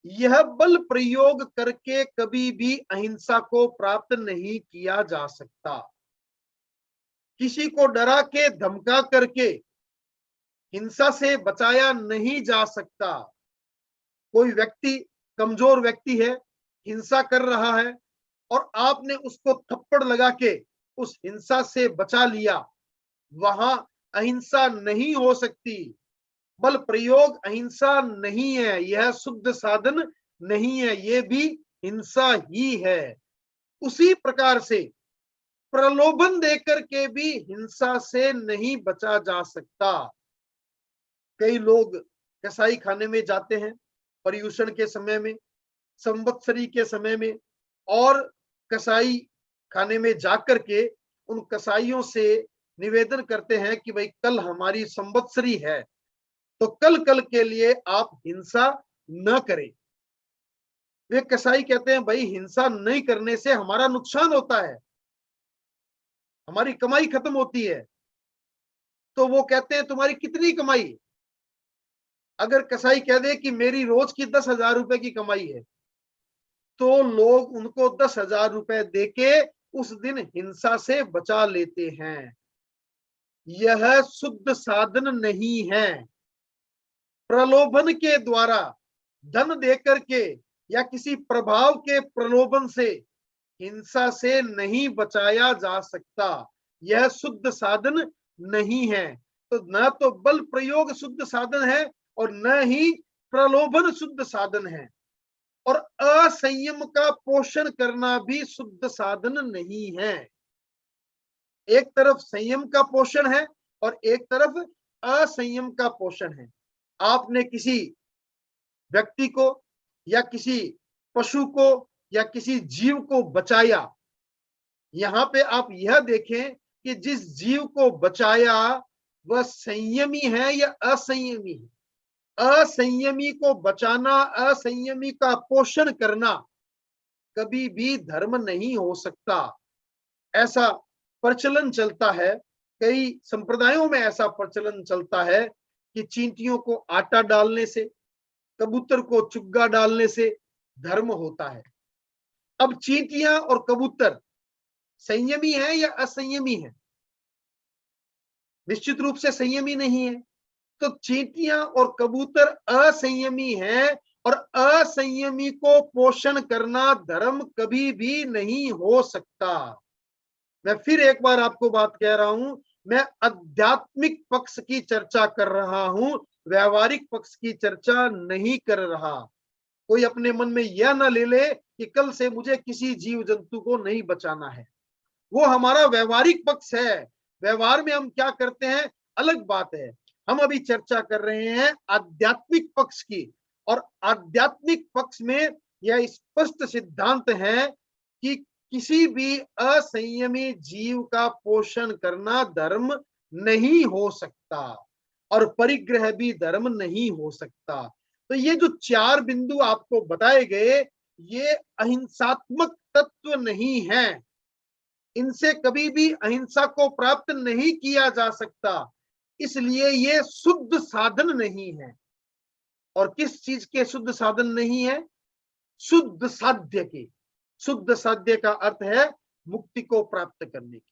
यह बल प्रयोग करके कभी भी अहिंसा को प्राप्त नहीं किया जा सकता। किसी को डरा के धमका करके हिंसा से बचाया नहीं जा सकता। कोई व्यक्ति कमजोर व्यक्ति है, हिंसा कर रहा है, और आपने उसको थप्पड़ लगा के उस हिंसा से बचा लिया, वहां अहिंसा नहीं हो सकती। बल प्रयोग अहिंसा नहीं है, यह शुद्ध साधन नहीं है, यह भी हिंसा ही है। उसी प्रकार से प्रलोभन देकर के भी हिंसा से नहीं बचा जा सकता। कई लोग कसाई खाने में जाते हैं पर्यूषण के समय में, संवत्सरी के समय में, और कसाई खाने में जाकर के उन कसाईयों से निवेदन करते हैं कि भाई कल हमारी संवत्सरी है तो कल कल के लिए आप हिंसा न करें। वे कसाई कहते हैं भाई हिंसा नहीं करने से हमारा नुकसान होता है, हमारी कमाई खत्म होती है। तो वो कहते हैं तुम्हारी कितनी कमाई? अगर कसाई कह दे कि मेरी रोज की 10,000 रुपए की कमाई है, तो लोग उनको 10,000 रुपए देके उस दिन हिंसा से बचा लेते हैं। यह शुद्ध साधन नहीं है। प्रलोभन के द्वारा, धन देकर के या किसी प्रभाव के प्रलोभन से हिंसा से नहीं बचाया जा सकता। यह शुद्ध साधन नहीं है। तो न तो बल प्रयोग शुद्ध साधन है और न ही प्रलोभन शुद्ध साधन है, और असंयम का पोषण करना भी शुद्ध साधन नहीं है। एक तरफ संयम का पोषण है और एक तरफ असंयम का पोषण है। आपने किसी व्यक्ति को या किसी पशु को या किसी जीव को बचाया, यहां पे आप यह देखें कि जिस जीव को बचाया वह संयमी है या असंयमी है। असंयमी को बचाना, असंयमी का पोषण करना कभी भी धर्म नहीं हो सकता। ऐसा प्रचलन चलता है, कई संप्रदायों में ऐसा प्रचलन चलता है कि चींटियों को आटा डालने से, कबूतर को चुग्गा डालने से धर्म होता है। अब चींटियां और कबूतर संयमी है या असंयमी है? निश्चित रूप से संयमी नहीं है। तो चींटियां और कबूतर असंयमी हैं, और असंयमी को पोषण करना धर्म कभी भी नहीं हो सकता। मैं फिर एक बार आपको बात कह रहा हूं, मैं आध्यात्मिक पक्ष की चर्चा कर रहा हूं, व्यवहारिक पक्ष की चर्चा नहीं कर रहा। कोई अपने मन में यह ना ले ले कि कल से मुझे किसी जीव जंतु को नहीं बचाना है। वो हमारा व्यवहारिक पक्ष है। व्यवहार में हम क्या करते हैं अलग बात है। हम अभी चर्चा कर रहे हैं आध्यात्मिक पक्ष की, और आध्यात्मिक पक्ष में यह स्पष्ट सिद्धांत है कि किसी भी असंयमी जीव का पोषण करना धर्म नहीं हो सकता, और परिग्रह भी धर्म नहीं हो सकता। तो ये जो 4 बिंदु आपको बताए गए, ये अहिंसात्मक तत्व नहीं है। इनसे कभी भी अहिंसा को प्राप्त नहीं किया जा सकता, इसलिए ये शुद्ध साधन नहीं है। और किस चीज के शुद्ध साधन नहीं है? शुद्ध साध्य के। शुद्ध साध्य का अर्थ है मुक्ति को प्राप्त करने के,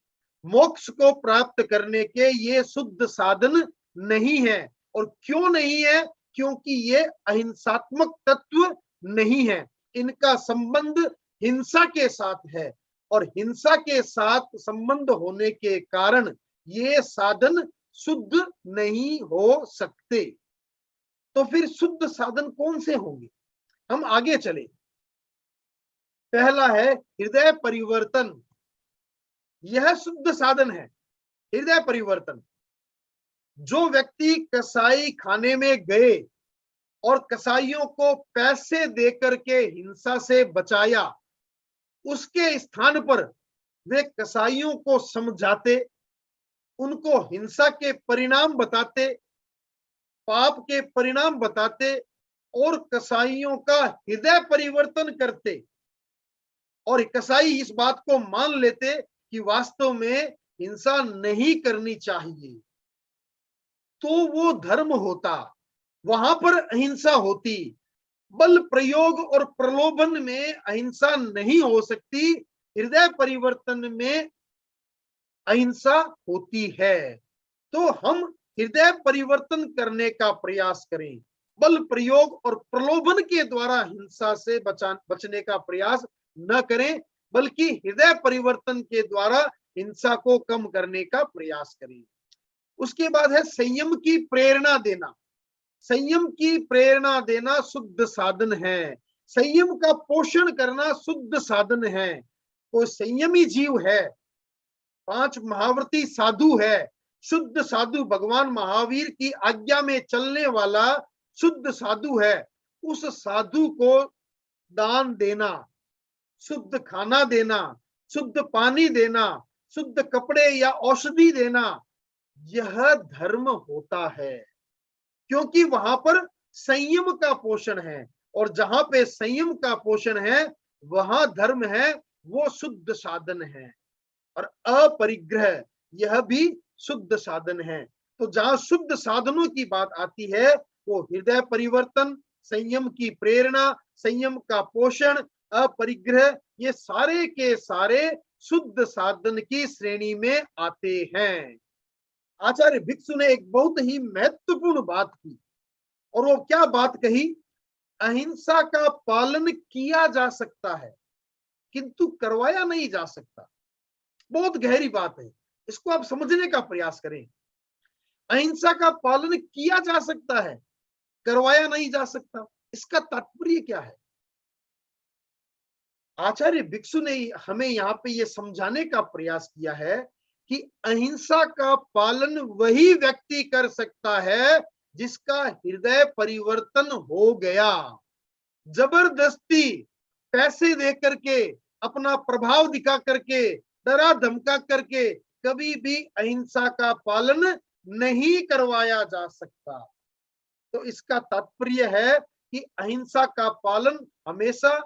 मोक्ष को प्राप्त करने के ये शुद्ध साधन नहीं है। और क्यों नहीं है? क्योंकि ये अहिंसात्मक तत्व नहीं है। इनका संबंध हिंसा के साथ है, और हिंसा के साथ संबंध होने के कारण ये साधन शुद्ध नहीं हो सकते। तो फिर शुद्ध साधन कौन से होंगे? हम आगे चले। पहला है हृदय परिवर्तन। यह शुद्ध साधन है, हृदय परिवर्तन। जो व्यक्ति कसाई खाने में गए और कसाईयों को पैसे देकर के हिंसा से बचाया, उसके स्थान पर वे कसाईयों को समझाते, उनको हिंसा के परिणाम बताते, पाप के परिणाम बताते, और कसाईयों का हृदय परिवर्तन करते, और कसाई इस बात को मान लेते कि वास्तव में हिंसा नहीं करनी चाहिए, तो वो धर्म होता। वहां पर अहिंसा होती। बल प्रयोग और प्रलोभन में अहिंसा नहीं हो सकती, हृदय परिवर्तन में अहिंसा होती है। तो हम हृदय परिवर्तन करने का प्रयास करें। बल प्रयोग और प्रलोभन के द्वारा हिंसा से बचने का प्रयास न करें, बल्कि हृदय परिवर्तन के द्वारा हिंसा को कम करने का प्रयास करें। उसके बाद है संयम की प्रेरणा देना। संयम की प्रेरणा देना शुद्ध साधन है। संयम का पोषण करना शुद्ध साधन है। कोई संयमी जीव है, 5 महाव्रती साधु है, शुद्ध साधु, भगवान महावीर की आज्ञा में चलने वाला शुद्ध साधु है, उस साधु को दान देना, शुद्ध खाना देना, शुद्ध पानी देना, शुद्ध कपड़े या औषधि देना, यह धर्म होता है। क्योंकि वहां पर संयम का पोषण है, और जहां पे संयम का पोषण है वहां धर्म है, वो शुद्ध साधन है। और अपरिग्रह यह भी शुद्ध साधन है। तो जहां शुद्ध साधनों की बात आती है, वो हृदय परिवर्तन, संयम की प्रेरणा, संयम का पोषण, अपरिग्रह, ये सारे के सारे शुद्ध साधन की श्रेणी में आते हैं। आचार्य भिक्षु ने एक बहुत ही महत्वपूर्ण बात की, और वो क्या बात कही? अहिंसा का पालन किया जा सकता है, किंतु करवाया नहीं जा सकता। बहुत गहरी बात है, इसको आप समझने का प्रयास करें। अहिंसा का पालन किया जा सकता है, करवाया नहीं जा सकता। इसका तात्पर्य क्या है? आचार्य भिक्षु ने हमें यहाँ पे ये समझाने का प्रयास किया है कि अहिंसा का पालन वही व्यक्ति कर सकता है जिसका हृदय परिवर्तन हो गया। जबरदस्ती पैसे दे करके, अपना प्रभाव दिखा करके, डरा धमका करके कभी भी अहिंसा का पालन नहीं करवाया जा सकता। तो इसका तात्पर्य है कि अहिंसा का पालन हमेशा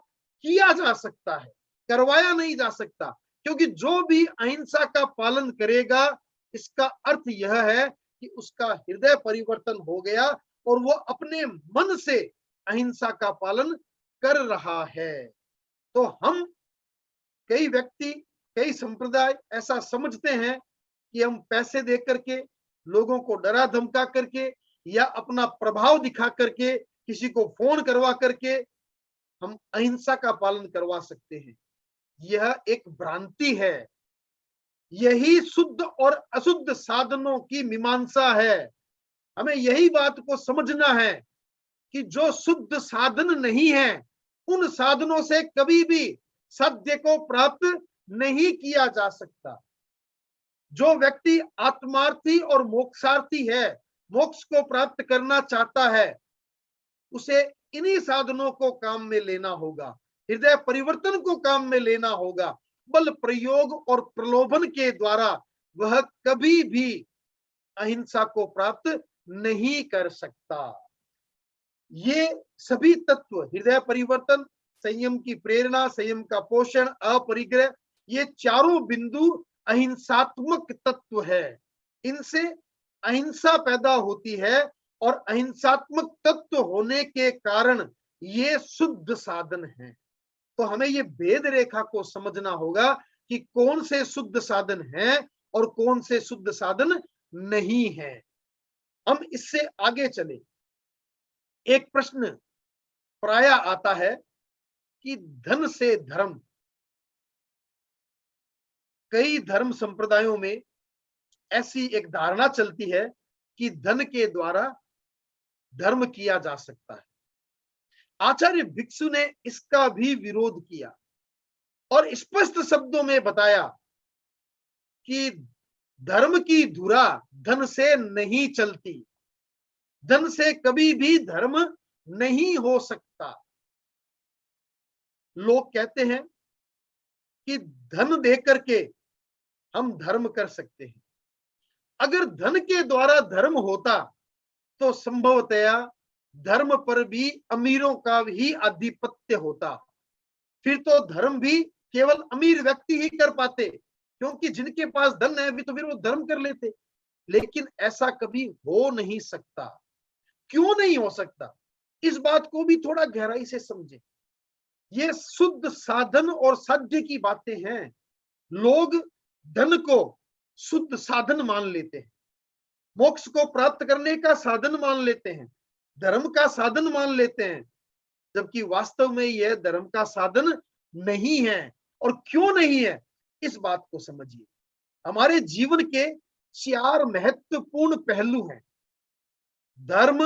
किया जा सकता है, करवाया नहीं जा सकता। क्योंकि जो भी अहिंसा का पालन करेगा, इसका अर्थ यह है कि उसका हृदय परिवर्तन हो गया, और वो अपने मन से अहिंसा का पालन कर रहा है। तो हम, कई व्यक्ति, कई संप्रदाय ऐसा समझते हैं कि हम पैसे दे करके, लोगों को डरा धमका करके, या अपना प्रभाव दिखा करके, किसी को फोन करवा करके हम अहिंसा का पालन करवा सकते हैं। यह एक भ्रांति है। यही शुद्ध और अशुद्ध साधनों की मीमांसा है। हमें यही बात को समझना है कि जो शुद्ध साधन नहीं है, उन साधनों से कभी भी सत्य को प्राप्त नहीं किया जा सकता। जो व्यक्ति आत्मार्थी और मोक्षार्थी है, मोक्ष को प्राप्त करना चाहता है, उसे इन्हीं साधनों को काम में लेना होगा, हृदय परिवर्तन को काम में लेना होगा। बल प्रयोग और प्रलोभन के द्वारा वह कभी भी अहिंसा को प्राप्त नहीं कर सकता। ये सभी तत्व, हृदय परिवर्तन, संयम की प्रेरणा, संयम का पोषण, अपरिग्रह, ये चारों बिंदु अहिंसात्मक तत्व है। इनसे अहिंसा पैदा होती है, और अहिंसात्मक तत्व होने के कारण ये शुद्ध साधन है। तो हमें ये भेद रेखा को समझना होगा कि कौन से शुद्ध साधन हैं और कौन से शुद्ध साधन नहीं है। हम इससे आगे चले। एक प्रश्न प्राय आता है कि धन से धर्म। कई धर्म संप्रदायों में ऐसी एक धारणा चलती है कि धन के द्वारा धर्म किया जा सकता है। आचार्य भिक्षु ने इसका भी विरोध किया और स्पष्ट शब्दों में बताया कि धर्म की धुरा धन से नहीं चलती, धन से कभी भी धर्म नहीं हो सकता। लोग कहते हैं कि धन दे करके हम धर्म कर सकते हैं। अगर धन के द्वारा धर्म होता तो संभवतया धर्म पर भी अमीरों का ही आधिपत्य होता। फिर तो धर्म भी केवल अमीर व्यक्ति ही कर पाते, क्योंकि जिनके पास धन है भी तो फिर वो धर्म कर लेते। लेकिन ऐसा कभी हो नहीं सकता। क्यों नहीं हो सकता, इस बात को भी थोड़ा गहराई से समझें। ये शुद्ध साधन और साध्य की बातें हैं। लोग धन को शुद्ध साधन मान लेते हैं, मोक्ष को प्राप्त करने का साधन मान लेते हैं, धर्म का साधन मान लेते हैं, जबकि वास्तव में यह धर्म का साधन नहीं है। और क्यों नहीं है, इस बात को समझिए। हमारे जीवन के 4 महत्वपूर्ण पहलू हैं: धर्म,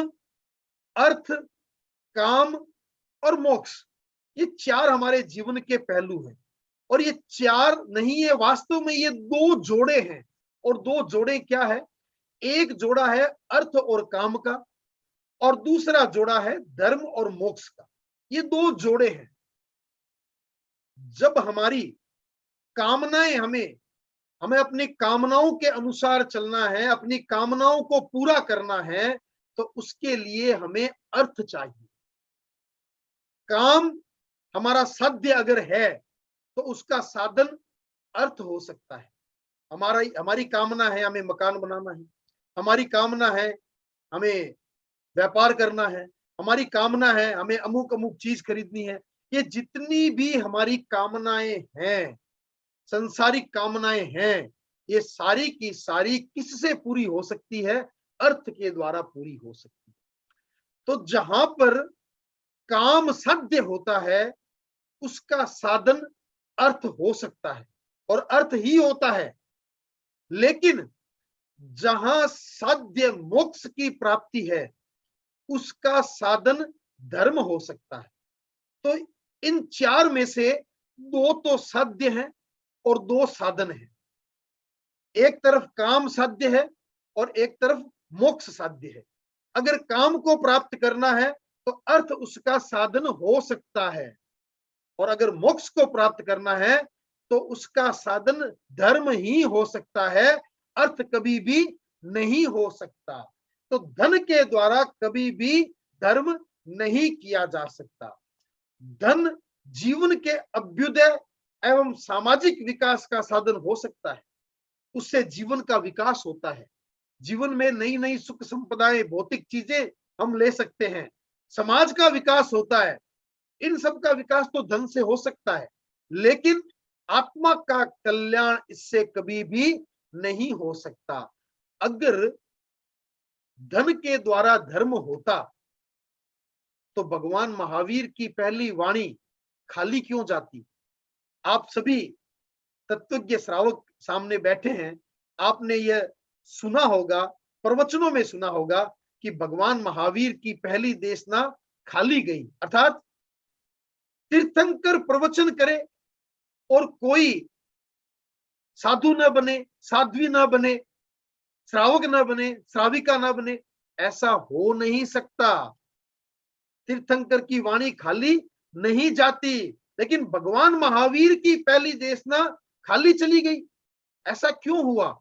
अर्थ, काम और मोक्ष। ये 4 हमारे जीवन के पहलू हैं। और ये 4 नहीं है, वास्तव में ये 2 जोड़े हैं। और 2 जोड़े क्या है? एक जोड़ा है अर्थ और काम का, और दूसरा जोड़ा है धर्म और मोक्ष का। ये 2 जोड़े हैं। जब हमारी कामनाएं, हमें अपनी कामनाओं के अनुसार चलना है, अपनी कामनाओं को पूरा करना है, तो उसके लिए हमें अर्थ चाहिए। काम हमारा साध्य अगर है तो उसका साधन अर्थ हो सकता है। हमारी कामना है हमें मकान बनाना है, हमारी कामना है हमें व्यापार करना है, हमारी कामना है हमें अमुक अमुक चीज खरीदनी है। ये जितनी भी हमारी कामनाएं हैं, संसारिक कामनाएं हैं, ये सारी की सारी किससे पूरी हो सकती है? अर्थ के द्वारा पूरी हो सकती है। तो जहां पर काम साध्य होता है, उसका साधन अर्थ हो सकता है और अर्थ ही होता है। लेकिन जहां साध्य मोक्ष की प्राप्ति है, उसका साधन धर्म हो सकता है। तो इन 4 में से 2 तो साध्य है और 2 साधन है। एक तरफ काम साध्य है और एक तरफ मोक्ष साध्य है। अगर काम को प्राप्त करना है तो अर्थ उसका साधन हो सकता है, और अगर मोक्ष को प्राप्त करना है तो उसका साधन धर्म ही हो सकता है, अर्थ कभी भी नहीं हो सकता। तो धन के द्वारा कभी भी धर्म नहीं किया जा सकता। धन जीवन के अभ्युदय एवं सामाजिक विकास का साधन हो सकता है, उससे जीवन का विकास होता है। जीवन में नई नई सुख संपदाएं, भौतिक चीजें हम ले सकते हैं, समाज का विकास होता है। इन सब का विकास तो धन से हो सकता है, लेकिन आत्मा का कल्याण इससे कभी भी नहीं हो सकता। अगर धन के द्वारा धर्म होता तो भगवान महावीर की पहली वाणी खाली क्यों जाती? आप सभी तत्वज्ञ श्रावक सामने बैठे हैं, आपने यह सुना होगा, प्रवचनों में सुना होगा कि भगवान महावीर की पहली देशना खाली गई, अर्थात तीर्थंकर प्रवचन करे और कोई साधु न बने, साध्वी न बने, श्रावक न बने, श्राविका न बने, ऐसा हो नहीं सकता। तीर्थंकर की वाणी खाली नहीं जाती, लेकिन भगवान महावीर की पहली देशना खाली चली गई। ऐसा क्यों हुआ?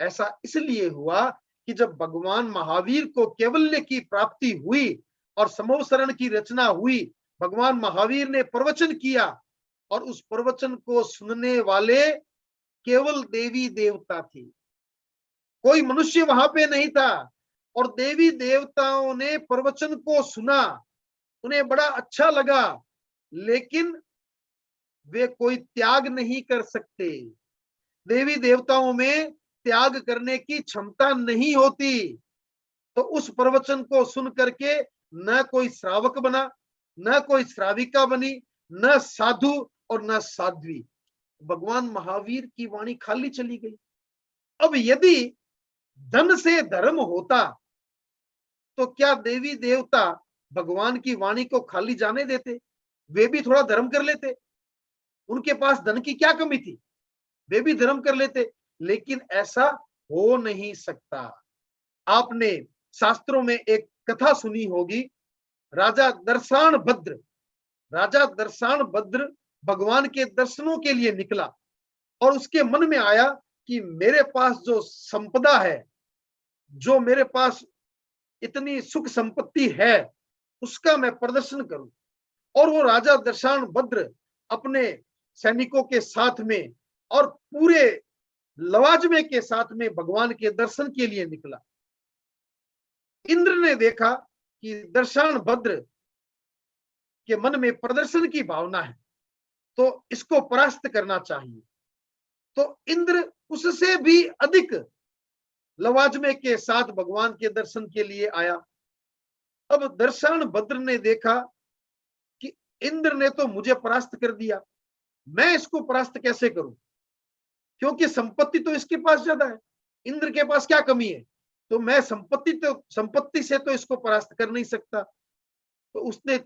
ऐसा इसलिए हुआ कि जब भगवान महावीर को कैवल्य की प्राप्ति हुई और समवसरण की रचना हुई, भगवान महावीर ने प्रवचन किया और उस प्रवचन को सुनने वाले केवल देवी देवता थे, कोई मनुष्य वहां पे नहीं था। और देवी देवताओं ने प्रवचन को सुना, उन्हें बड़ा अच्छा लगा, लेकिन वे कोई त्याग नहीं कर सकते। देवी देवताओं में त्याग करने की क्षमता नहीं होती। तो उस प्रवचन को सुन करके न कोई श्रावक बना, न कोई श्राविका बनी, न साधु और न साध्वी। भगवान महावीर की वाणी खाली चली गई। अब यदि धन से धर्म होता तो क्या देवी देवता भगवान की वाणी को खाली जाने देते? वे भी थोड़ा धर्म कर लेते, उनके पास धन की क्या कमी थी, वे भी धर्म कर लेते। लेकिन ऐसा हो नहीं सकता। आपने शास्त्रों में एक कथा सुनी होगी, राजा दर्शान भद्र। राजा दर्शान भद्र भगवान के दर्शनों के लिए निकला और उसके मन में आया कि मेरे पास जो संपदा है, जो मेरे पास इतनी सुख संपत्ति है, उसका मैं प्रदर्शन करूं। और वो राजा दर्शान भद्र अपने सैनिकों के साथ में और पूरे लवाजमे के साथ में भगवान के दर्शन के लिए निकला। इंद्र ने देखा कि दर्शान भद्र के मन में प्रदर्शन की भावना है, तो इसको परास्त करना चाहिए। तो इंद्र उससे भी अधिक लवाजमे के साथ भगवान के दर्शन के लिए आया। अब दर्शान भद्र ने देखा कि इंद्र ने तो मुझे परास्त कर दिया, मैं इसको परास्त कैसे करूं, क्योंकि संपत्ति तो इसके पास ज्यादा है, इंद्र के पास क्या कमी है, तो मैं संपत्ति से तो इसको परास्त कर नहीं सकता। तो उसने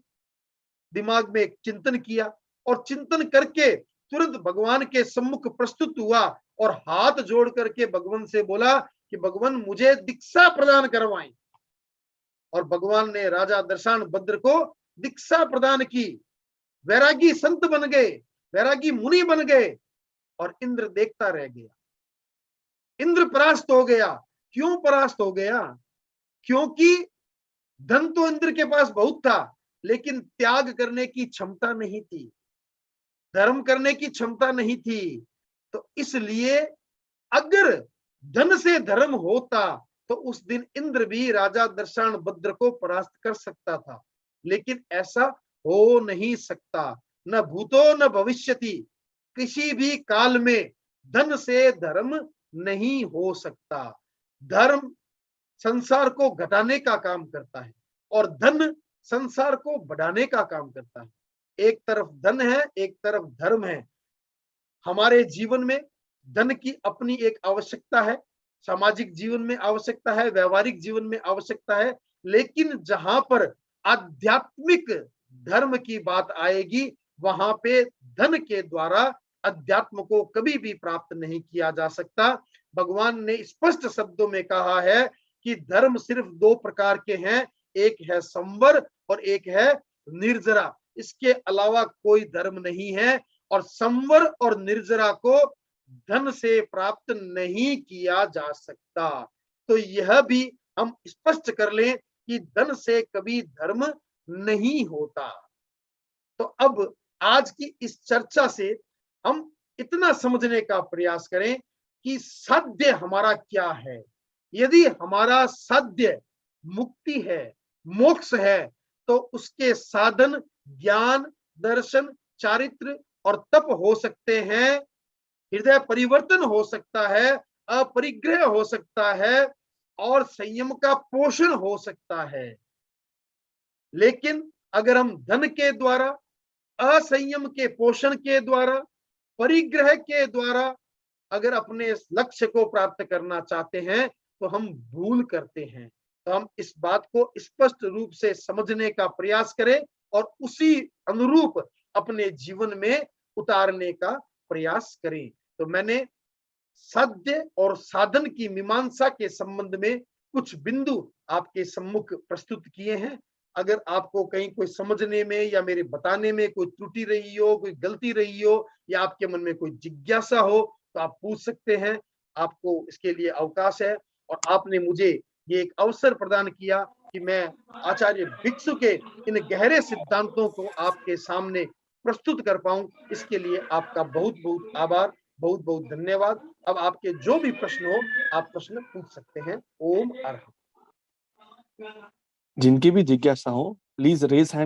दिमाग में एक चिंतन किया और चिंतन करके तुरंत भगवान के सम्मुख प्रस्तुत हुआ और हाथ जोड़ करके भगवान से बोला कि भगवान मुझे दीक्षा प्रदान करवाएं। और भगवान ने राजा दर्शान भद्र को दीक्षा प्रदान की, वैरागी संत बन गए, वैरागी मुनि बन गए और इंद्र देखता रह गया। इंद्र परास्त हो गया। क्यों परास्त हो गया? क्योंकि धन तो इंद्र के पास बहुत था, लेकिन त्याग करने की क्षमता नहीं थी, धर्म करने की क्षमता नहीं थी। तो इसलिए अगर धन से धर्म होता तो उस दिन इंद्र भी राजा दर्शान भद्र को परास्त कर सकता था, लेकिन ऐसा हो नहीं सकता। न भूतो न भविष्यति, किसी भी काल में धन से धर्म नहीं हो सकता। धर्म संसार को घटाने का काम करता है और धन संसार को बढ़ाने का काम करता है। एक तरफ धन है, एक तरफ धर्म है। हमारे जीवन में धन की अपनी एक आवश्यकता है, सामाजिक जीवन में आवश्यकता है, व्यवहारिक जीवन में आवश्यकता है, लेकिन जहां पर आध्यात्मिक धर्म की बात आएगी, वहां पे धन के द्वारा अध्यात्म को कभी भी प्राप्त नहीं किया जा सकता। भगवान ने स्पष्ट शब्दों में कहा है कि धर्म सिर्फ दो प्रकार के हैं, एक है संवर और एक है निर्जरा। इसके अलावा कोई धर्म नहीं है और संवर और निर्जरा को धन से प्राप्त नहीं किया जा सकता। तो यह भी हम स्पष्ट कर लें कि धन से कभी धर्म नहीं होता। तो अब आज की इस चर्चा से हम इतना समझने का प्रयास करें कि साध्य हमारा क्या है। यदि हमारा साध्य मुक्ति है, मोक्ष है, तो उसके साधन ज्ञान, दर्शन, चारित्र और तप हो सकते हैं, हृदय परिवर्तन हो सकता है, अपरिग्रह हो सकता है और संयम का पोषण हो सकता है। लेकिन अगर हम धन के द्वारा, असंयम के पोषण के द्वारा, परिग्रह के द्वारा अगर अपने इस लक्ष्य को प्राप्त करना चाहते हैं तो हम भूल करते हैं। तो हम इस बात को स्पष्ट रूप से समझने का प्रयास करें और उसी अनुरूप अपने जीवन में उतारने का प्रयास करें। तो मैंने साध्य और साधन की मीमांसा के संबंध में कुछ बिंदु आपके सम्मुख प्रस्तुत किए हैं। अगर आपको कहीं कोई समझने में या मेरे बताने में कोई त्रुटि रही हो, कोई गलती रही हो या आपके मन में कोई जिज्ञासा हो तो आप पूछ सकते हैं। आपको इसके लिए अवकाश है और आपने मुझे ये एक अवसर प्रदान किया कि मैं आचार्य भिक्षु के इन गहरे सिद्धांतों को आपके सामने प्रस्तुत कर पाऊं। इसके लिए आपका बहुत बहुत आभार, बहुत बहुत धन्यवाद। अब आपके जो भी प्रश्न हो आप प्रश्न पूछ सकते हैं। ओम अर्हम्। जिनकी भी जिज्ञासा हो प्लीज रेज हैंड